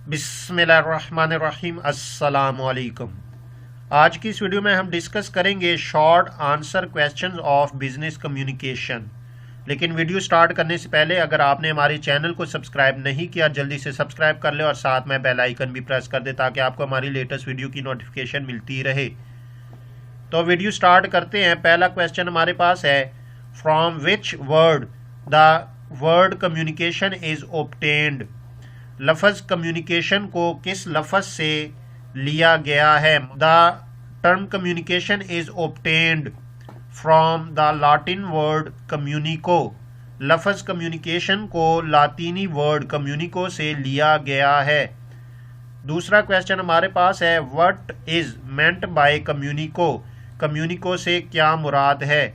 बिस्मिल्लाहिर्रहमानिर्रहीम। अस्सलाम वालेकुम। आज की इस वीडियो में हम डिस्कस करेंगे short answer questions of business communication. लेकिन वीडियो स्टार्ट करने से पहले अगर आपने हमारे चैनल को सब्सक्राइब नहीं किया जल्दी से सब्सक्राइब कर ले और साथ में बेल आइकन भी प्रेस कर दे ताकि आपको हमारी लेटेस्ट वीडियो की नोटिफिकेशन मिलती रहे। तो वीडियो स्टार्ट करते हैं। पहला क्वेश्चन हमारे पास है, from which word the word communication is obtained. लफ्ज़ कम्युनिकेशन को किस लफ्ज़ से लिया गया है। The term communication is obtained from the Latin word communico. लफ्ज़ कम्युनिकेशन को लातीनी वर्ड कम्युनिको से लिया गया है। दूसरा क्वेश्चन हमारे पास है, व्हाट इज मेंट बाय कम्युनिको। कम्युनिको से क्या मुराद है।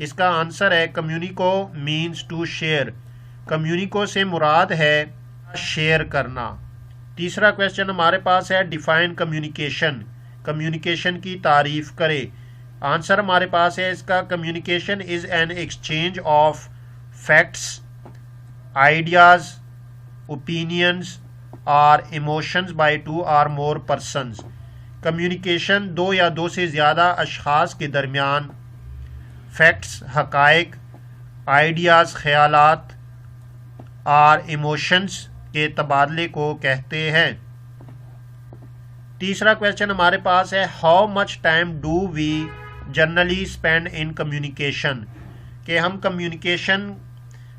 इसका आंसर है, कम्युनिको मीन्स टू शेयर। कम्युनिको से मुराद है शेयर करना। तीसरा क्वेश्चन हमारे पास है, डिफाइन कम्युनिकेशन। कम्युनिकेशन की तारीफ करे। आंसर हमारे पास है इसका, communication is an exchange of facts, ideas, opinions और इमोशंस बाय टू और मोर पर्सन्स। कम्युनिकेशन दो या दो से ज़्यादा अशखास के दरमियान फैक्ट्स, हकाइक, आइडियाज़, ख्यालात और इमोशंस के तबादले को कहते हैं। तीसरा क्वेश्चन हमारे पास है, how much time do we generally spend in communication. कि हम कम्युनिकेशन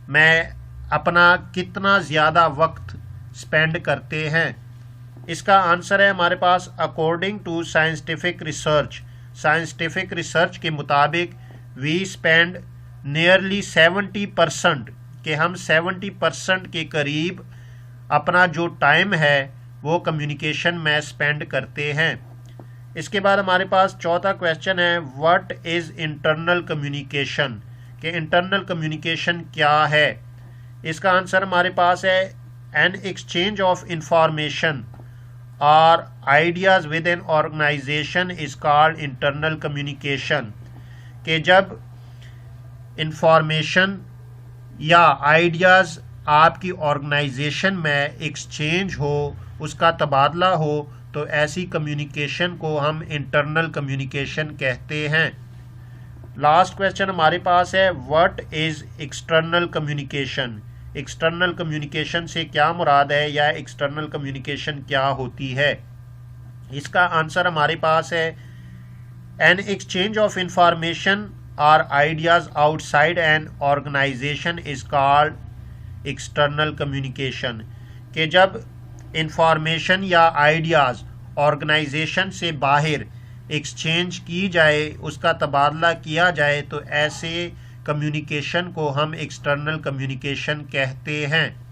में अपना कितना ज़्यादा वक्त स्पेंड करते हैं। इसका आंसर है हमारे पास, according to scientific research. Scientific research के मुताबिक वी स्पेंड नियरली 70%, कि हम 70% के करीब अपना जो टाइम है वो कम्युनिकेशन में स्पेंड करते हैं। इसके बाद हमारे पास चौथा क्वेश्चन है, व्हाट इज़ इंटरनल कम्युनिकेशन। कि इंटरनल कम्युनिकेशन क्या है। इसका आंसर हमारे पास है, एन एक्सचेंज ऑफ इंफॉर्मेशन और ideas with an organization is called internal communication. कि जब इंफॉर्मेशन या आइडियाज़ आपकी ऑर्गेनाइजेशन में एक्सचेंज हो, उसका तबादला हो, तो ऐसी कम्युनिकेशन को हम इंटरनल कम्युनिकेशन कहते हैं। लास्ट क्वेश्चन हमारे पास है, what is external communication. External communication से क्या मुराद है या एक्सटर्नल कम्युनिकेशन क्या होती है। इसका आंसर हमारे पास है, एन एक्सचेंज ऑफ इंफॉर्मेशन और ideas outside an organization is called external communication. कि जब इंफॉर्मेशन या आइडियाज़ ऑर्गेनाइजेशन से बाहर एक्सचेंज की जाए, उसका तबादला किया जाए, तो ऐसे कम्युनिकेशन को हम एक्सटर्नल कम्युनिकेशन कहते हैं।